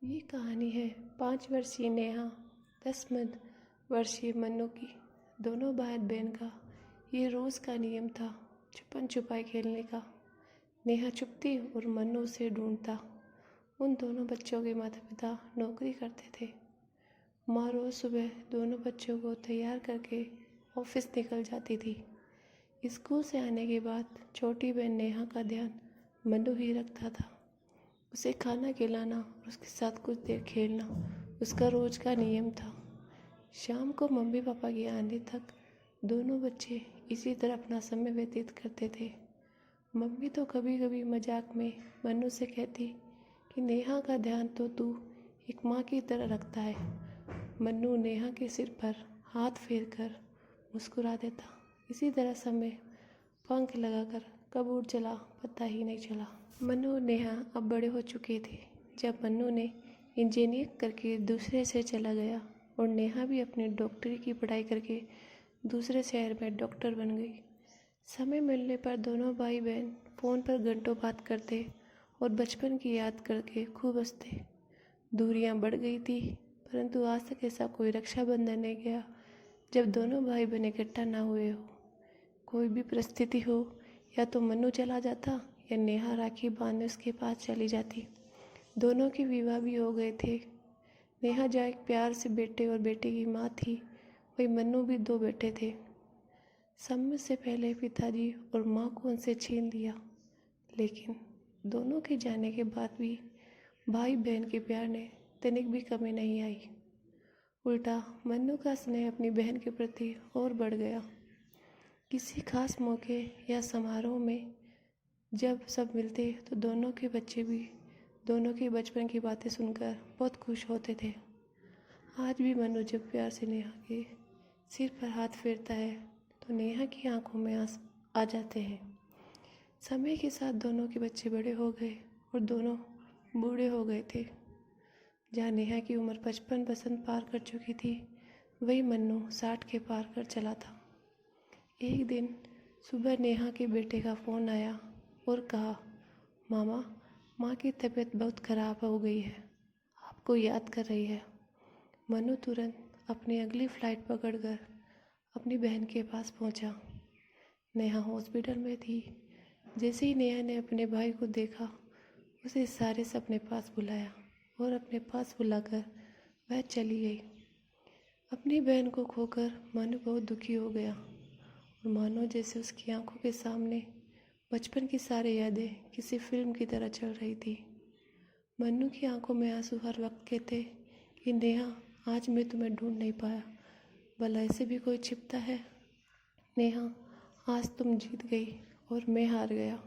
ये कहानी है 5 वर्षीय नेहा 10 वर्षीय मन्नू की। दोनों भाई बहन का ये रोज़ का नियम था छुपन छुपाई खेलने का। नेहा छुपती और मन्नू उसे ढूंढता। उन दोनों बच्चों के माता पिता नौकरी करते थे। माँ रोज़ सुबह दोनों बच्चों को तैयार करके ऑफिस निकल जाती थी। स्कूल से आने के बाद छोटी बहन नेहा का ध्यान मन्नू ही रखता था। उसे खाना खिलाना और उसके साथ कुछ देर खेलना उसका रोज का नियम था। शाम को मम्मी पापा के आने तक दोनों बच्चे इसी तरह अपना समय व्यतीत करते थे। मम्मी तो कभी कभी मजाक में मन्नू से कहती कि नेहा का ध्यान तो तू एक माँ की तरह रखता है। मन्नू नेहा के सिर पर हाथ फेर कर मुस्कुरा देता। इसी तरह समय पंख लगाकर कब उड़ चला पता ही नहीं चला। मन्नू और नेहा अब बड़े हो चुके थे। जब मन्नू ने इंजीनियरिंग करके दूसरे शहर चला गया और नेहा भी अपनी डॉक्टरी की पढ़ाई करके दूसरे शहर में डॉक्टर बन गई। समय मिलने पर दोनों भाई बहन फ़ोन पर घंटों बात करते और बचपन की याद करके खूब हंसते। दूरियां बढ़ गई थी, परंतु आज तक ऐसा कोई रक्षाबंधन नहीं गया जब दोनों भाई बहन इकट्ठा ना हुए हो। कोई भी परिस्थिति हो, या तो मन्नू चला जाता या नेहा राखी बांधने उसके पास चली जाती। दोनों के विवाह भी हो गए थे। नेहा जहाँ एक प्यार से बेटे और बेटे की माँ थी, वही मन्नू भी 2 बेटे थे। समय से पहले पिताजी और माँ को उनसे छीन लिया, लेकिन दोनों के जाने के बाद भी भाई बहन के प्यार ने तनिक भी कमी नहीं आई। उल्टा मन्नू का स्नेह अपनी बहन के प्रति और बढ़ गया। किसी खास मौके या समारोह में जब सब मिलते तो दोनों के बच्चे भी दोनों के बचपन की बातें सुनकर बहुत खुश होते थे। आज भी मन्नू जब प्यार से नेहा के सिर पर हाथ फेरता है तो नेहा की आंखों में आंसू आ जाते हैं। समय के साथ दोनों के बच्चे बड़े हो गए और दोनों बूढ़े हो गए थे। जहाँ नेहा की उम्र 55 बसंत पार कर चुकी थी, वही मन्नू 60 के पार कर चला था। एक दिन सुबह नेहा के बेटे का फ़ोन आया और कहा, मामा, माँ की तबीयत बहुत ख़राब हो गई है, आपको याद कर रही है। मन्नू तुरंत अपनी अगली फ़्लाइट पकड़कर अपनी बहन के पास पहुंचा। नेहा हॉस्पिटल में थी। जैसे ही नेहा ने अपने भाई को देखा, उसे इशारे से अपने पास बुलाया और अपने पास बुलाकर वह चली गई। अपनी बहन को खोकर मन्नू बहुत दुखी हो गया और मानो जैसे उसकी आंखों के सामने बचपन की सारी यादें किसी फिल्म की तरह चल रही थी। मन्नू की आंखों में आंसू हर वक्त कहते कि नेहा, आज मैं तुम्हें ढूंढ नहीं पाया, भला ऐसे भी कोई छिपता है। नेहा, आज तुम जीत गई और मैं हार गया।